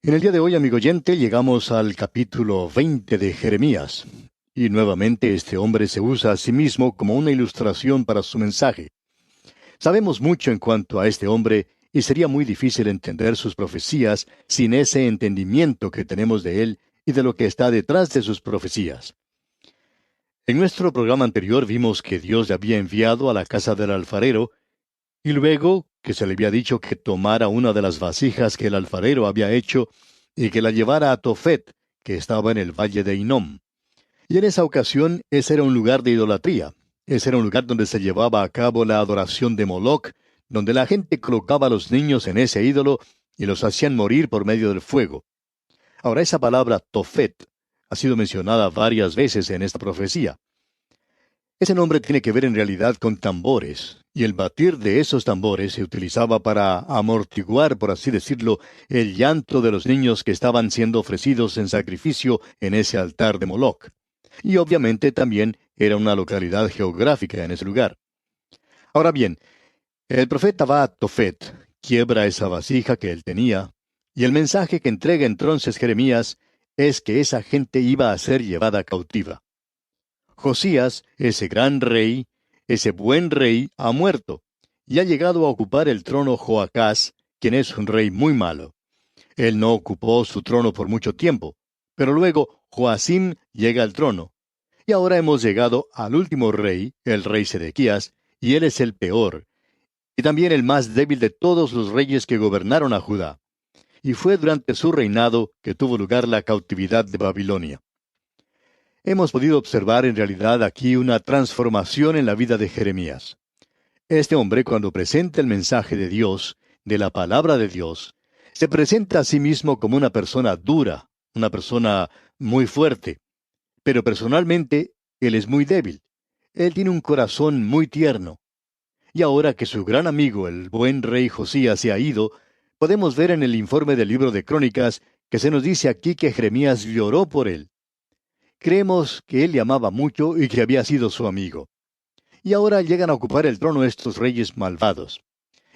En el día de hoy, amigo oyente, llegamos al capítulo 20 de Jeremías. Y nuevamente este hombre se usa a sí mismo como una ilustración para su mensaje. Sabemos mucho en cuanto a este hombre y sería muy difícil entender sus profecías sin ese entendimiento que tenemos de él y de lo que está detrás de sus profecías. En nuestro programa anterior vimos que Dios le había enviado a la casa del alfarero y luego que se le había dicho que tomara una de las vasijas que el alfarero había hecho y que la llevara a Tofet, que estaba en el valle de Hinnom. Y en esa ocasión ese era un lugar de idolatría. Ese era un lugar donde se llevaba a cabo la adoración de Moloc, donde la gente colocaba a los niños en ese ídolo y los hacían morir por medio del fuego. Ahora esa palabra Tofet ha sido mencionada varias veces en esta profecía. Ese nombre tiene que ver en realidad con tambores, y el batir de esos tambores se utilizaba para amortiguar, por así decirlo, el llanto de los niños que estaban siendo ofrecidos en sacrificio en ese altar de Moloc. Y obviamente también era una localidad geográfica en ese lugar. Ahora bien, el profeta va a Tofet, quiebra esa vasija que él tenía, y el mensaje que entrega entonces Jeremías es que esa gente iba a ser llevada cautiva. Josías, ese gran rey, ese buen rey, ha muerto, y ha llegado a ocupar el trono Joacás, quien es un rey muy malo. Él no ocupó su trono por mucho tiempo, pero luego Joacim llega al trono. Y ahora hemos llegado al último rey, el rey Sedequías, y él es el peor, y también el más débil de todos los reyes que gobernaron a Judá. Y fue durante su reinado que tuvo lugar la cautividad de Babilonia. Hemos podido observar en realidad aquí una transformación en la vida de Jeremías. Este hombre, cuando presenta el mensaje de Dios, de la palabra de Dios, se presenta a sí mismo como una persona dura, una persona muy fuerte. Pero personalmente, él es muy débil. Él tiene un corazón muy tierno. Y ahora que su gran amigo, el buen rey Josías, se ha ido, podemos ver en el informe del libro de Crónicas que se nos dice aquí que Jeremías lloró por él. Creemos que él le amaba mucho y que había sido su amigo. Y ahora llegan a ocupar el trono estos reyes malvados.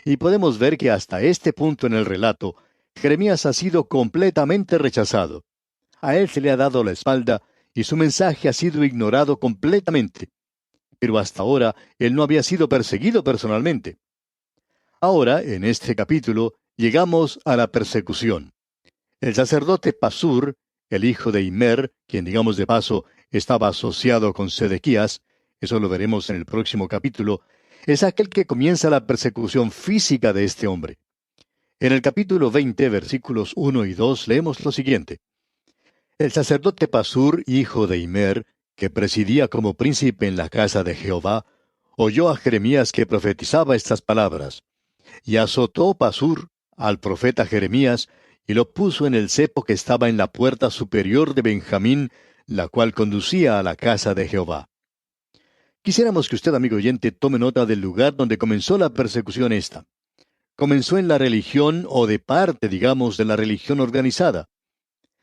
Y podemos ver que hasta este punto en el relato, Jeremías ha sido completamente rechazado. A él se le ha dado la espalda y su mensaje ha sido ignorado completamente. Pero hasta ahora él no había sido perseguido personalmente. Ahora, en este capítulo, llegamos a la persecución. El sacerdote Pasur, el hijo de Immer, quien digamos de paso estaba asociado con Sedequías, eso lo veremos en el próximo capítulo, es aquel que comienza la persecución física de este hombre. En el capítulo 20, versículos 1 y 2, leemos lo siguiente. El sacerdote Pasur, hijo de Immer, que presidía como príncipe en la casa de Jehová, oyó a Jeremías que profetizaba estas palabras. Y azotó Pasur al profeta Jeremías, y lo puso en el cepo que estaba en la puerta superior de Benjamín, la cual conducía a la casa de Jehová. Quisiéramos que usted, amigo oyente, tome nota del lugar donde comenzó la persecución esta. Comenzó en la religión o de parte, digamos, de la religión organizada.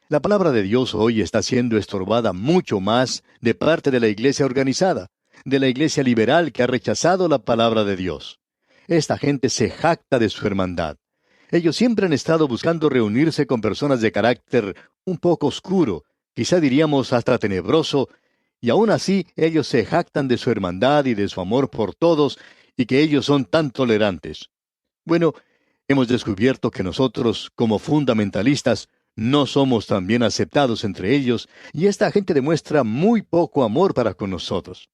La palabra de Dios hoy está siendo estorbada mucho más de parte de la iglesia organizada, de la iglesia liberal que ha rechazado la palabra de Dios. Esta gente se jacta de su hermandad. Ellos siempre han estado buscando reunirse con personas de carácter un poco oscuro, quizá diríamos hasta tenebroso, y aún así ellos se jactan de su hermandad y de su amor por todos, y que ellos son tan tolerantes. Bueno, hemos descubierto que nosotros, como fundamentalistas, no somos tan bien aceptados entre ellos, y esta gente demuestra muy poco amor para con nosotros.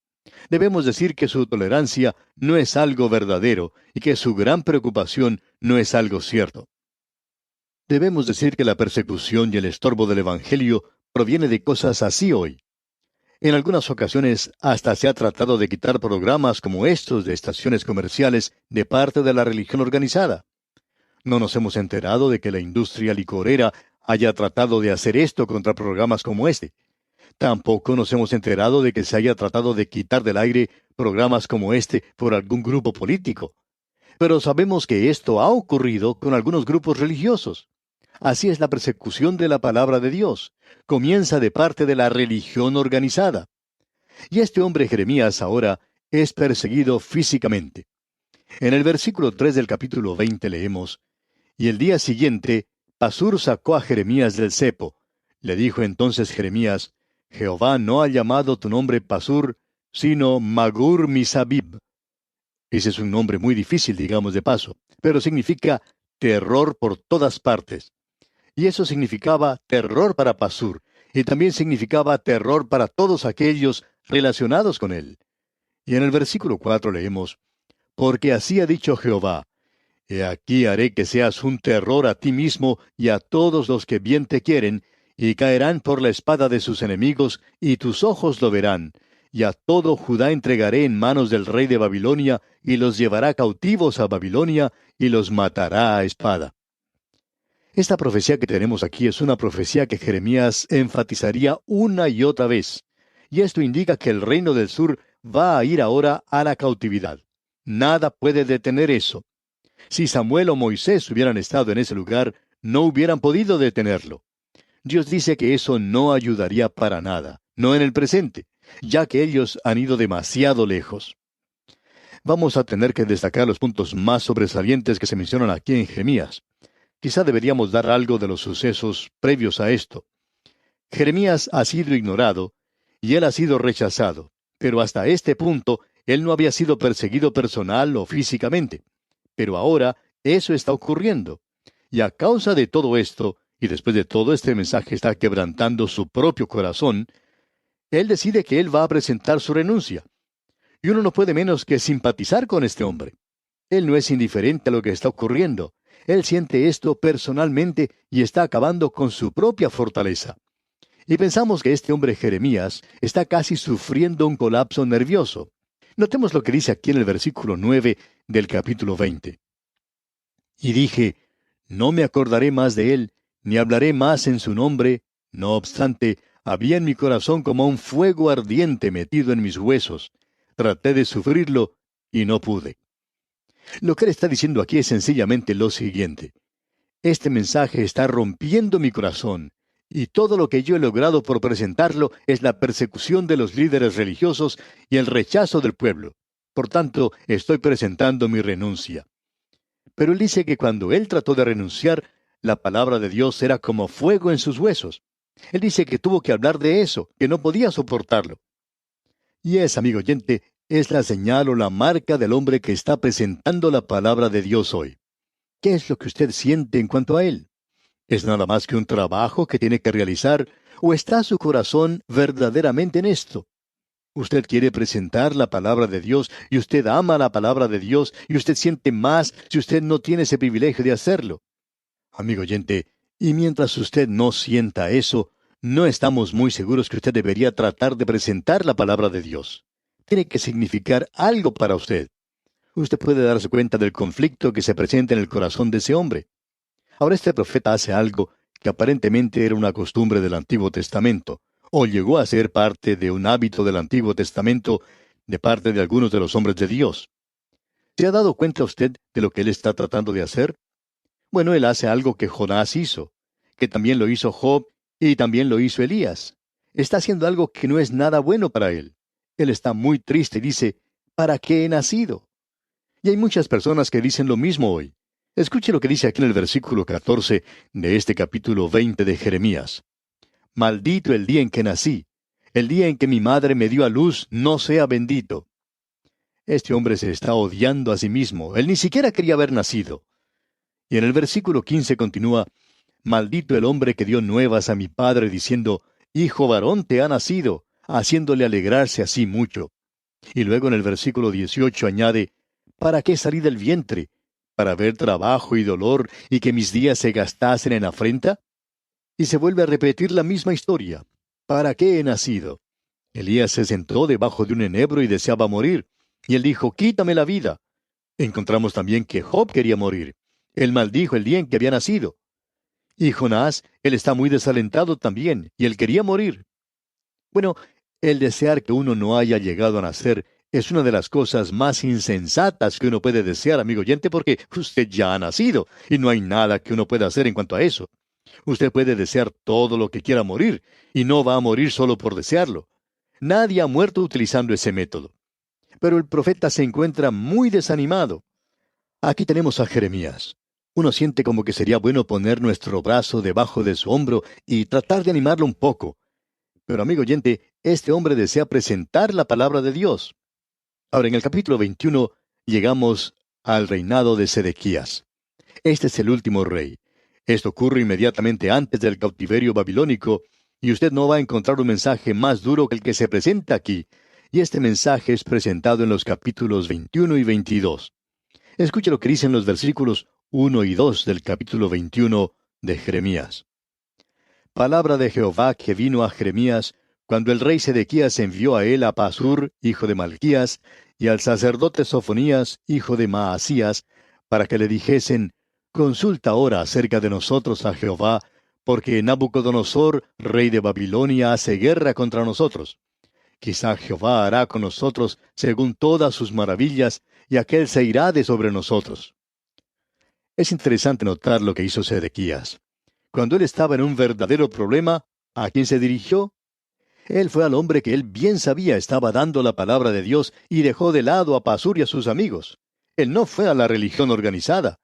Debemos decir que su tolerancia no es algo verdadero y que su gran preocupación no es algo cierto. Debemos decir que la persecución y el estorbo del Evangelio proviene de cosas así hoy. En algunas ocasiones hasta se ha tratado de quitar programas como estos de estaciones comerciales de parte de la religión organizada. No nos hemos enterado de que la industria licorera haya tratado de hacer esto contra programas como este. Tampoco nos hemos enterado de que se haya tratado de quitar del aire programas como este por algún grupo político. Pero sabemos que esto ha ocurrido con algunos grupos religiosos. Así es la persecución de la palabra de Dios. Comienza de parte de la religión organizada. Y este hombre Jeremías ahora es perseguido físicamente. En el versículo 3 del capítulo 20 leemos, y el día siguiente Pasur sacó a Jeremías del cepo. Le dijo entonces Jeremías, Jehová no ha llamado tu nombre Pasur, sino Magur Misabib. Ese es un nombre muy difícil, digamos de paso, pero significa terror por todas partes. Y eso significaba terror para Pasur, y también significaba terror para todos aquellos relacionados con él. Y en el versículo 4 leemos, Porque así ha dicho Jehová, He aquí haré que seas un terror a ti mismo y a todos los que bien te quieren, y caerán por la espada de sus enemigos, y tus ojos lo verán. Y a todo Judá entregaré en manos del rey de Babilonia, y los llevará cautivos a Babilonia, y los matará a espada. Esta profecía que tenemos aquí es una profecía que Jeremías enfatizaría una y otra vez. Y esto indica que el reino del sur va a ir ahora a la cautividad. Nada puede detener eso. Si Samuel o Moisés hubieran estado en ese lugar, no hubieran podido detenerlo. Dios dice que eso no ayudaría para nada, no en el presente, ya que ellos han ido demasiado lejos. Vamos a tener que destacar los puntos más sobresalientes que se mencionan aquí en Jeremías. Quizá deberíamos dar algo de los sucesos previos a esto. Jeremías ha sido ignorado y él ha sido rechazado, pero hasta este punto él no había sido perseguido personal o físicamente. Pero ahora eso está ocurriendo. Y a causa de todo esto, y después de todo este mensaje está quebrantando su propio corazón, él decide que él va a presentar su renuncia. Y uno no puede menos que simpatizar con este hombre. Él no es indiferente a lo que está ocurriendo. Él siente esto personalmente y está acabando con su propia fortaleza. Y pensamos que este hombre Jeremías está casi sufriendo un colapso nervioso. Notemos lo que dice aquí en el versículo 9 del capítulo 20. Y dije, no me acordaré más de él, ni hablaré más en su nombre. No obstante, había en mi corazón como un fuego ardiente metido en mis huesos. Traté de sufrirlo y no pude. Lo que él está diciendo aquí es sencillamente lo siguiente. Este mensaje está rompiendo mi corazón, y todo lo que yo he logrado por presentarlo es la persecución de los líderes religiosos y el rechazo del pueblo. Por tanto, estoy presentando mi renuncia. Pero él dice que cuando él trató de renunciar, la palabra de Dios era como fuego en sus huesos. Él dice que tuvo que hablar de eso, que no podía soportarlo. Y amigo oyente, es la señal o la marca del hombre que está presentando la palabra de Dios hoy. ¿Qué es lo que usted siente en cuanto a él? ¿Es nada más que un trabajo que tiene que realizar, o está su corazón verdaderamente en esto? Usted quiere presentar la palabra de Dios, y usted ama la palabra de Dios, y usted siente más si usted no tiene ese privilegio de hacerlo. Amigo oyente, y mientras usted no sienta eso, no estamos muy seguros que usted debería tratar de presentar la palabra de Dios. Tiene que significar algo para usted. Usted puede darse cuenta del conflicto que se presenta en el corazón de ese hombre. Ahora este profeta hace algo que aparentemente era una costumbre del Antiguo Testamento, o llegó a ser parte de un hábito del Antiguo Testamento de parte de algunos de los hombres de Dios. ¿Se ha dado cuenta usted de lo que él está tratando de hacer? Bueno, él hace algo que Jonás hizo, que también lo hizo Job y también lo hizo Elías. Está haciendo algo que no es nada bueno para él. Él está muy triste y dice, ¿para qué he nacido? Y hay muchas personas que dicen lo mismo hoy. Escuche lo que dice aquí en el versículo 14 de este capítulo 20 de Jeremías. Maldito el día en que nací, el día en que mi madre me dio a luz, no sea bendito. Este hombre se está odiando a sí mismo. Él ni siquiera quería haber nacido. Y en el versículo 15 continúa, Maldito el hombre que dio nuevas a mi padre diciendo, Hijo varón te ha nacido, haciéndole alegrarse así mucho. Y luego en el versículo 18 añade, ¿Para qué salí del vientre? ¿Para ver trabajo y dolor y que mis días se gastasen en afrenta? Y se vuelve a repetir la misma historia. ¿Para qué he nacido? Elías se sentó debajo de un enebro y deseaba morir. Y él dijo, quítame la vida. Encontramos también que Job quería morir. Él maldijo el día en que había nacido. Y Jonás, él está muy desalentado también, y él quería morir. Bueno, el desear que uno no haya llegado a nacer es una de las cosas más insensatas que uno puede desear, amigo oyente, porque usted ya ha nacido, y no hay nada que uno pueda hacer en cuanto a eso. Usted puede desear todo lo que quiera morir, y no va a morir solo por desearlo. Nadie ha muerto utilizando ese método. Pero el profeta se encuentra muy desanimado. Aquí tenemos a Jeremías, Uno siente como que sería bueno poner nuestro brazo debajo de su hombro y tratar de animarlo un poco. Pero amigo oyente, este hombre desea presentar la palabra de Dios. Ahora, en el capítulo 21 llegamos al reinado de Sedequías. Este es el último rey. Esto ocurre inmediatamente antes del cautiverio babilónico, y usted no va a encontrar un mensaje más duro que el que se presenta aquí. Y este mensaje es presentado en los capítulos 21 y 22. Escuche lo que dicen los versículos 1 y 2 del capítulo 21 de Jeremías. Palabra de Jehová que vino a Jeremías cuando el rey Sedequías envió a él a Pasur, hijo de Malquías, y al sacerdote Sofonías, hijo de Maasías, para que le dijesen: Consulta ahora acerca de nosotros a Jehová, porque Nabucodonosor, rey de Babilonia, hace guerra contra nosotros. Quizá Jehová hará con nosotros según todas sus maravillas, y aquél se irá de sobre nosotros. Es interesante notar lo que hizo Sedequías. Cuando él estaba en un verdadero problema, ¿a quién se dirigió? Él fue al hombre que él bien sabía estaba dando la palabra de Dios y dejó de lado a Pasur y a sus amigos. Él no fue a la religión organizada.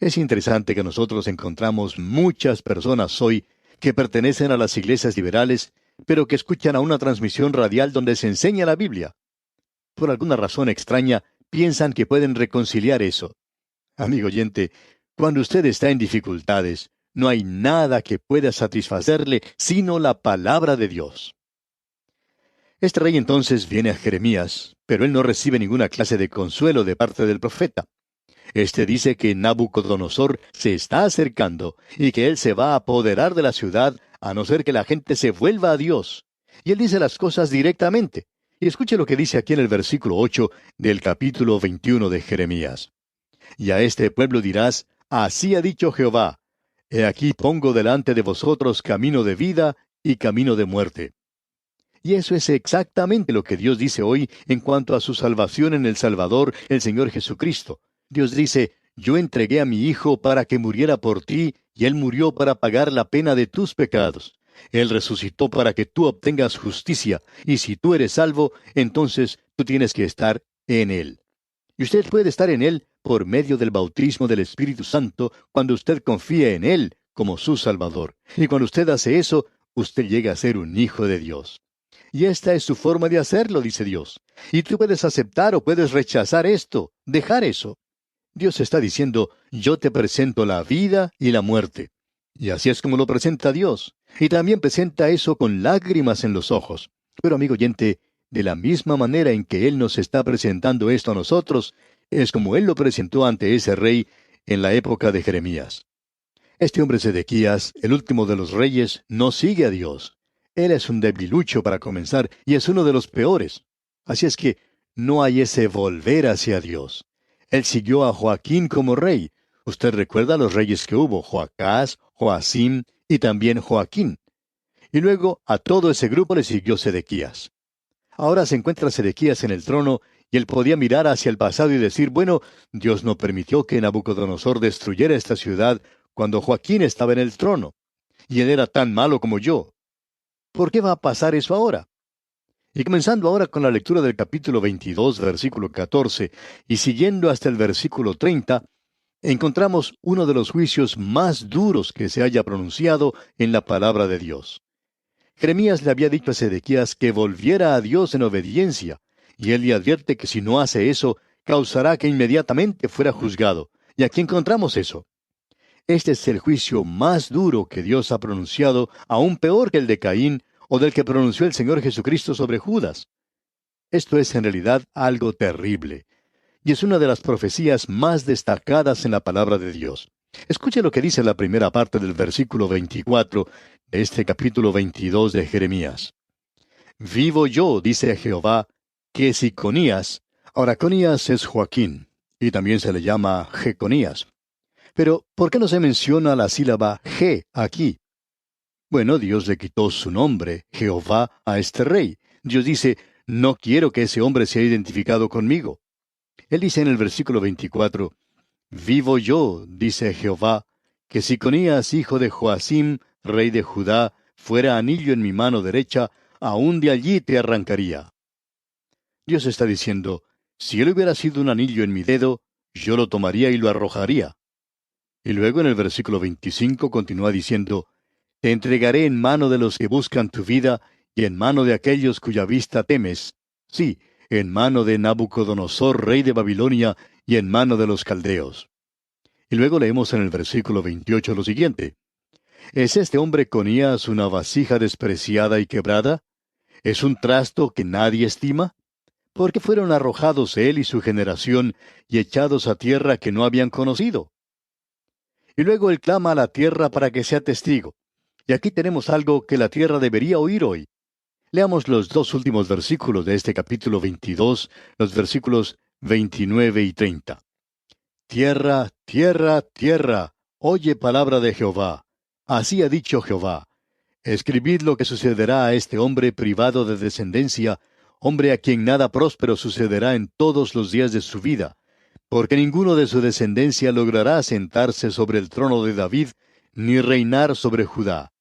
Es interesante que nosotros encontramos muchas personas hoy que pertenecen a las iglesias liberales, pero que escuchan a una transmisión radial donde se enseña la Biblia. Por alguna razón extraña, piensan que pueden reconciliar eso. Amigo oyente, cuando usted está en dificultades, no hay nada que pueda satisfacerle sino la palabra de Dios. Este rey entonces viene a Jeremías, pero él no recibe ninguna clase de consuelo de parte del profeta. Este dice que Nabucodonosor se está acercando y que él se va a apoderar de la ciudad a no ser que la gente se vuelva a Dios. Y él dice las cosas directamente. Y escuche lo que dice aquí en el versículo 8 del capítulo 21 de Jeremías. Y a este pueblo dirás: Así ha dicho Jehová: He aquí pongo delante de vosotros camino de vida y camino de muerte. Y eso es exactamente lo que Dios dice hoy en cuanto a su salvación en el Salvador, el Señor Jesucristo. Dios dice: Yo entregué a mi Hijo para que muriera por ti, y Él murió para pagar la pena de tus pecados. Él resucitó para que tú obtengas justicia, y si tú eres salvo, entonces tú tienes que estar en Él. Y usted puede estar en Él por medio del bautismo del Espíritu Santo cuando usted confía en Él como su Salvador. Y cuando usted hace eso, usted llega a ser un hijo de Dios. Y esta es su forma de hacerlo, dice Dios. Y tú puedes aceptar o puedes rechazar esto, dejar eso. Dios está diciendo: yo te presento la vida y la muerte. Y así es como lo presenta Dios. Y también presenta eso con lágrimas en los ojos. Pero amigo oyente, de la misma manera en que Él nos está presentando esto a nosotros, es como Él lo presentó ante ese rey en la época de Jeremías. Este hombre Sedequías, el último de los reyes, no sigue a Dios. Él es un debilucho para comenzar y es uno de los peores. Así es que no hay ese volver hacia Dios. Él siguió a Joaquín como rey. Usted recuerda los reyes que hubo: Joacás, Joacim y también Joaquín. Y luego a todo ese grupo le siguió Sedequías. Ahora se encuentra Sedequías en el trono y él podía mirar hacia el pasado y decir: bueno, Dios no permitió que Nabucodonosor destruyera esta ciudad cuando Joaquín estaba en el trono. Y él era tan malo como yo. ¿Por qué va a pasar eso ahora? Y comenzando ahora con la lectura del capítulo 22, versículo 14, y siguiendo hasta el versículo 30, encontramos uno de los juicios más duros que se haya pronunciado en la palabra de Dios. Jeremías le había dicho a Sedequías que volviera a Dios en obediencia, y él le advierte que si no hace eso, causará que inmediatamente fuera juzgado. Y aquí encontramos eso. Este es el juicio más duro que Dios ha pronunciado, aún peor que el de Caín o del que pronunció el Señor Jesucristo sobre Judas. Esto es en realidad algo terrible, y es una de las profecías más destacadas en la palabra de Dios. Escuche lo que dice la primera parte del versículo 24 de este capítulo 22 de Jeremías. Vivo yo, dice Jehová, que si Conías, ahora Conías es Joaquín, y también se le llama Jeconías. Pero, ¿por qué no se menciona la sílaba G aquí? Bueno, Dios le quitó su nombre, Jehová, a este rey. Dios dice: no quiero que ese hombre sea identificado conmigo. Él dice en el versículo 24, Vivo yo, dice Jehová, que si Conías, hijo de Joacim, rey de Judá, fuera anillo en mi mano derecha, aún de allí te arrancaría. Dios está diciendo: si él hubiera sido un anillo en mi dedo, yo lo tomaría y lo arrojaría. Y luego en el versículo 25 continúa diciendo, Te entregaré en mano de los que buscan tu vida, y en mano de aquellos cuya vista temes. Sí, en mano de Nabucodonosor, rey de Babilonia, y en mano de los caldeos. Y luego leemos en el versículo 28 lo siguiente. ¿Es este hombre Conías una vasija despreciada y quebrada? ¿Es un trasto que nadie estima? Porque fueron arrojados él y su generación y echados a tierra que no habían conocido. Y luego él clama a la tierra para que sea testigo. Y aquí tenemos algo que la tierra debería oír hoy. Leamos los dos últimos versículos de este capítulo 22, los versículos 29 y 30. Tierra, tierra, tierra, oye palabra de Jehová. Así ha dicho Jehová. Escribid lo que sucederá a este hombre privado de descendencia, hombre a quien nada próspero sucederá en todos los días de su vida, porque ninguno de su descendencia logrará sentarse sobre el trono de David, ni reinar sobre Judá.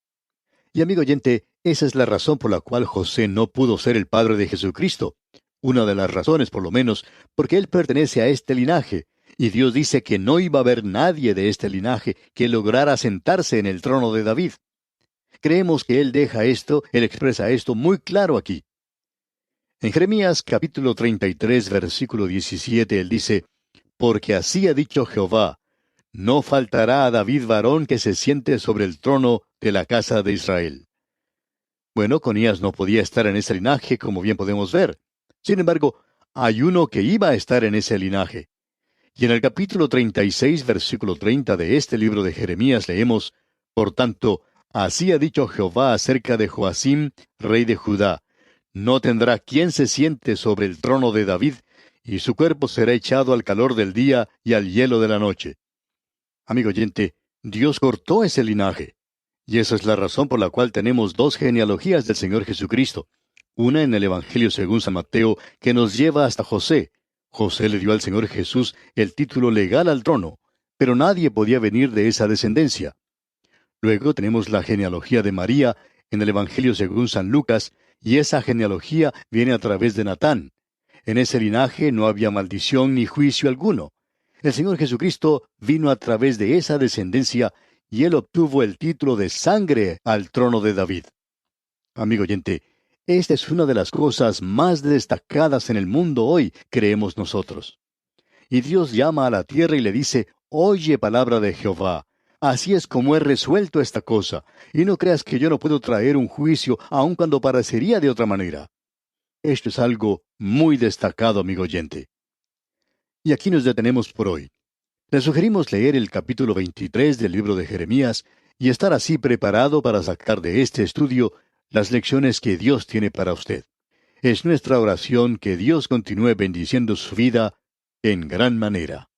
Y amigo oyente, esa es la razón por la cual José no pudo ser el padre de Jesucristo. Una de las razones, por lo menos, porque él pertenece a este linaje, y Dios dice que no iba a haber nadie de este linaje que lograra sentarse en el trono de David. Creemos que él deja esto, él expresa esto muy claro aquí. En Jeremías capítulo 33, versículo 17, él dice, Porque así ha dicho Jehová, no faltará a David varón que se siente sobre el trono de la casa de Israel. Bueno, Conías no podía estar en ese linaje, como bien podemos ver. Sin embargo, hay uno que iba a estar en ese linaje. Y en el capítulo 36, versículo 30 de este libro de Jeremías leemos, Por tanto, así ha dicho Jehová acerca de Joacim, rey de Judá, no tendrá quien se siente sobre el trono de David, y su cuerpo será echado al calor del día y al hielo de la noche. Amigo oyente, Dios cortó ese linaje. Y esa es la razón por la cual tenemos dos genealogías del Señor Jesucristo. Una en el Evangelio según San Mateo, que nos lleva hasta José. José le dio al Señor Jesús el título legal al trono, pero nadie podía venir de esa descendencia. Luego tenemos la genealogía de María en el Evangelio según San Lucas, y esa genealogía viene a través de Natán. En ese linaje no había maldición ni juicio alguno. El Señor Jesucristo vino a través de esa descendencia y él obtuvo el título de sangre al trono de David. Amigo oyente, esta es una de las cosas más destacadas en el mundo hoy, creemos nosotros. Y Dios llama a la tierra y le dice, Oye palabra de Jehová. Así es como he resuelto esta cosa, y no creas que yo no puedo traer un juicio aun cuando parecería de otra manera. Esto es algo muy destacado, amigo oyente. Y aquí nos detenemos por hoy. Le sugerimos leer el capítulo 23 del libro de Jeremías y estar así preparado para sacar de este estudio las lecciones que Dios tiene para usted. Es nuestra oración que Dios continúe bendiciendo su vida en gran manera.